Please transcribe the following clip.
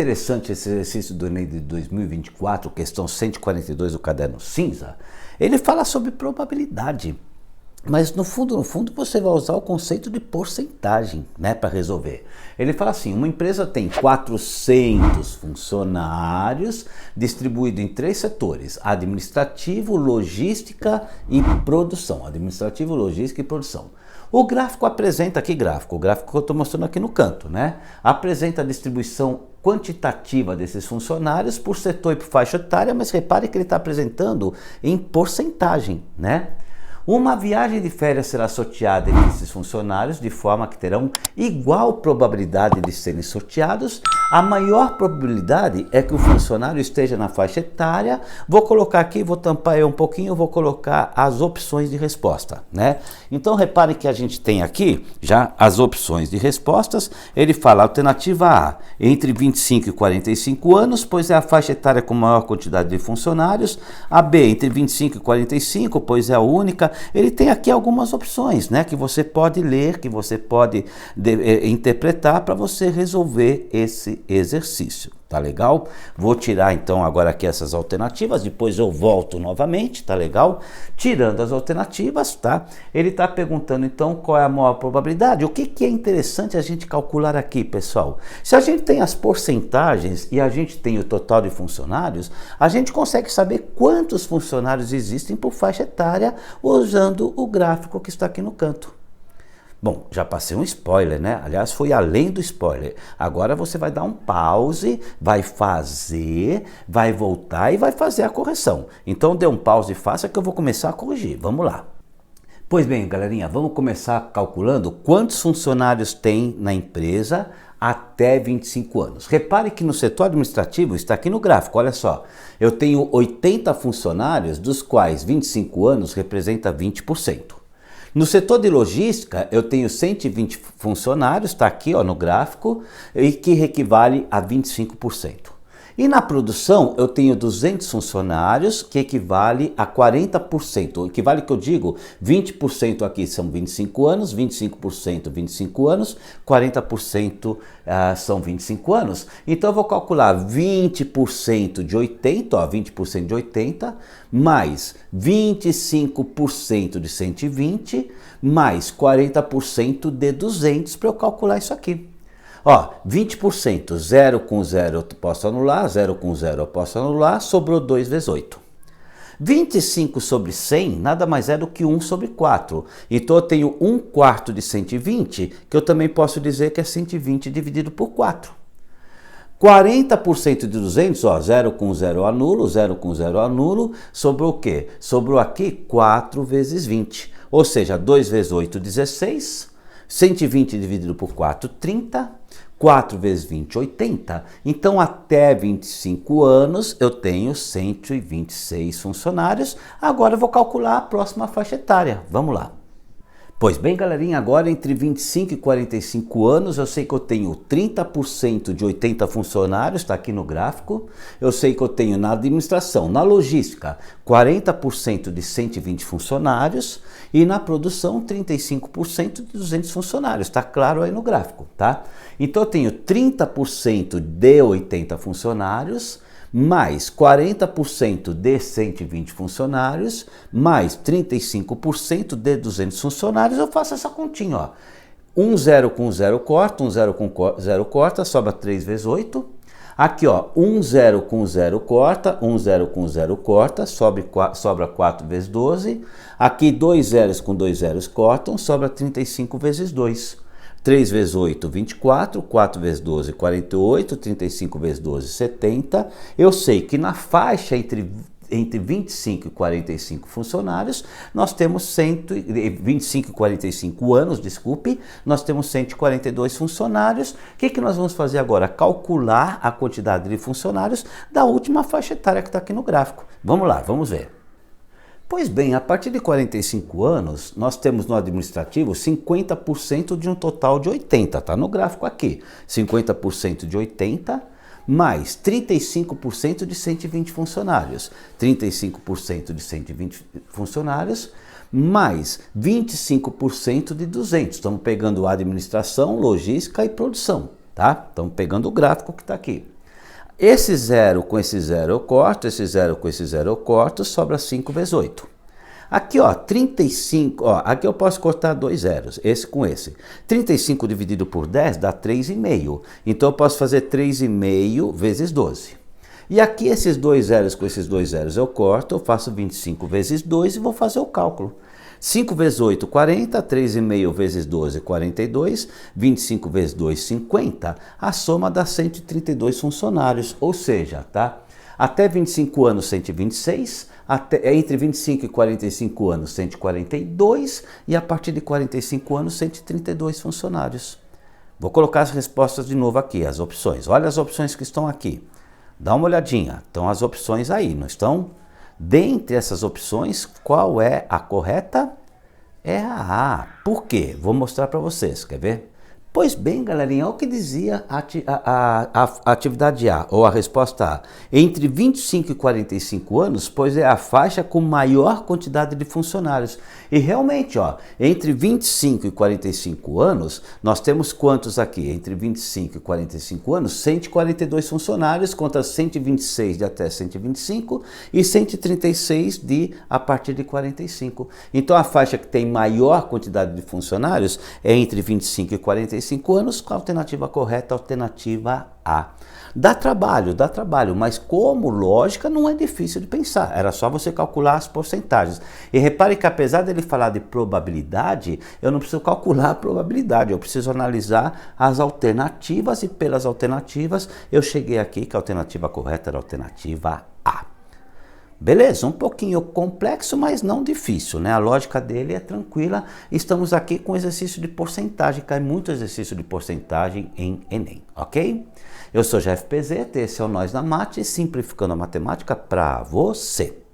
interessante esse exercício do Enem de 2024, questão 142 do caderno cinza. Ele fala sobre probabilidade, mas no fundo, você vai usar o conceito de porcentagem, né, para resolver. Ele fala assim, uma empresa tem 400 funcionários distribuídos em 3 setores, administrativo, logística e produção. Administrativo, logística e produção. O gráfico apresenta, que gráfico? O gráfico que eu estou mostrando aqui no canto, né? Apresenta a distribuição quantitativa desses funcionários por setor e por faixa etária, mas repare que ele está apresentando em porcentagem, né? Uma viagem de férias será sorteada entre esses funcionários de forma que terão igual probabilidade de serem sorteados. A maior probabilidade é que o funcionário esteja na faixa etária. Vou colocar aqui, vou tampar um pouquinho, vou colocar as opções de resposta, né? Então reparem que a gente tem aqui já as opções de respostas. Ele fala alternativa A, entre 25 e 45 anos, pois é a faixa etária com maior quantidade de funcionários. A B, entre 25 e 45, pois é a única. Ele tem aqui algumas opções, né, que você pode ler, que você pode interpretar para você resolver esse exercício. Tá legal? Vou tirar então agora aqui essas alternativas, depois eu volto novamente, tá legal? Tirando as alternativas, tá? Ele tá perguntando então qual é a maior probabilidade. O que é interessante a gente calcular aqui, pessoal? Se a gente tem as porcentagens e a gente tem o total de funcionários, a gente consegue saber quantos funcionários existem por faixa etária usando o gráfico que está aqui no canto. Bom, já passei um spoiler, né? Aliás, foi além do spoiler. Agora você vai dar um pause, vai fazer, vai voltar e vai fazer a correção. Então dê um pause e faça que eu vou começar a corrigir. Vamos lá. Pois bem, galerinha, vamos começar calculando quantos funcionários tem na empresa até 25 anos. Repare que no setor administrativo, está aqui no gráfico, olha só. Eu tenho 80 funcionários, dos quais 25 anos representa 20%. No setor de logística, eu tenho 120 funcionários, está aqui ó, no gráfico, e que equivale a 25%. E na produção, eu tenho 200 funcionários, que equivale a 40%. Equivale que eu digo, 20% aqui são 25 anos, 25% 25 anos, 40% são 25 anos. Então eu vou calcular 20% de 80, ó, 20% de 80, mais 25% de 120, mais 40% de 200 para eu calcular isso aqui. Ó, 20%, 0 com 0 eu posso anular, 0 com 0 eu posso anular, sobrou 2 vezes 8. 25 sobre 100 nada mais é do que 1 sobre 4. Então eu tenho 1/4 de 120, que eu também posso dizer que é 120 dividido por 4. 40% de 200, ó, 0 com 0 eu anulo, 0 com 0 eu anulo, sobrou o quê? Sobrou aqui 4 vezes 20, ou seja, 2 vezes 8, 16, 120 dividido por 4, 30, 4 vezes 20, 80. Então, até 25 anos, eu tenho 126 funcionários. Agora eu vou calcular a próxima faixa etária. Vamos lá. Pois bem, galerinha, agora entre 25 e 45 anos, eu sei que eu tenho 30% de 80 funcionários, está aqui no gráfico. Eu sei que eu tenho na administração, na logística, 40% de 120 funcionários e na produção 35% de 200 funcionários, está claro aí no gráfico, tá? Então eu tenho 30% de 80 funcionários, mais 40% de 120 funcionários, mais 35% de 200 funcionários, eu faço essa continha, ó. 1 0 com 0 corta, 1 0 com 0 corta, sobra 3 vezes 8. Aqui, ó, 1 0 com 0 corta, 1 0 com 0 corta, sobra 4 vezes 12. Aqui, 2 zeros com 2 zeros cortam, sobra 35 vezes 2. 3 vezes 8, 24, 4 vezes 12, 48, 35 vezes 12, 70. Eu sei que na faixa entre 25 e 45 funcionários, nós temos 25 e 45 anos, desculpe, nós temos 142 funcionários. O que nós vamos fazer agora? Calcular a quantidade de funcionários da última faixa etária que está aqui no gráfico. Vamos lá, vamos ver. Pois bem, a partir de 45 anos, nós temos no administrativo 50% de um total de 80, tá no gráfico aqui. 50% de 80, mais 35% de 120 funcionários. 35% de 120 funcionários, mais 25% de 200. Estamos pegando a administração, logística e produção, tá? Estamos pegando o gráfico que está aqui. Esse 0 com esse 0 eu corto, esse 0 com esse 0 eu corto, sobra 5 vezes 8. Aqui, ó, 35, ó, aqui eu posso cortar 2 zeros, esse com esse. 35 dividido por 10 dá 3,5. Então eu posso fazer 3,5 vezes 12. E aqui esses 2 zeros com esses 2 zeros eu corto, eu faço 25 vezes 2 e vou fazer o cálculo. 5 vezes 8, 40, 3,5 vezes 12, 42, 25 vezes 2, 50. A soma dá 132 funcionários, ou seja, tá? Até 25 anos, 126, entre 25 e 45 anos, 142, e a partir de 45 anos, 132 funcionários. Vou colocar as respostas de novo aqui, as opções. Olha as opções que estão aqui. Dá uma olhadinha, estão as opções aí, não estão? Dentre essas opções, qual é a correta? É a A. Por quê? Vou mostrar para vocês, quer ver? Pois bem, galerinha, olha o que dizia a atividade A, ou a resposta A. Entre 25 e 45 anos, pois é a faixa com maior quantidade de funcionários. E realmente, ó, entre 25 e 45 anos, nós temos quantos aqui? Entre 25 e 45 anos, 142 funcionários contra 126 de até 125 e 136 de a partir de 45. Então, a faixa que tem maior quantidade de funcionários é entre 25 e 45 anos, com a alternativa correta, a alternativa A. Dá trabalho, mas como lógica não é difícil de pensar, era só você calcular as porcentagens. E repare que apesar dele falar de probabilidade, eu não preciso calcular a probabilidade, eu preciso analisar as alternativas e pelas alternativas eu cheguei aqui que a alternativa correta era a alternativa A. Beleza, um pouquinho complexo, mas não difícil, né? A lógica dele é tranquila. Estamos aqui com exercício de porcentagem, cai muito exercício de porcentagem em Enem, ok? Eu sou Jeff Pezzetta, esse é o Nós na Mate, simplificando a matemática para você.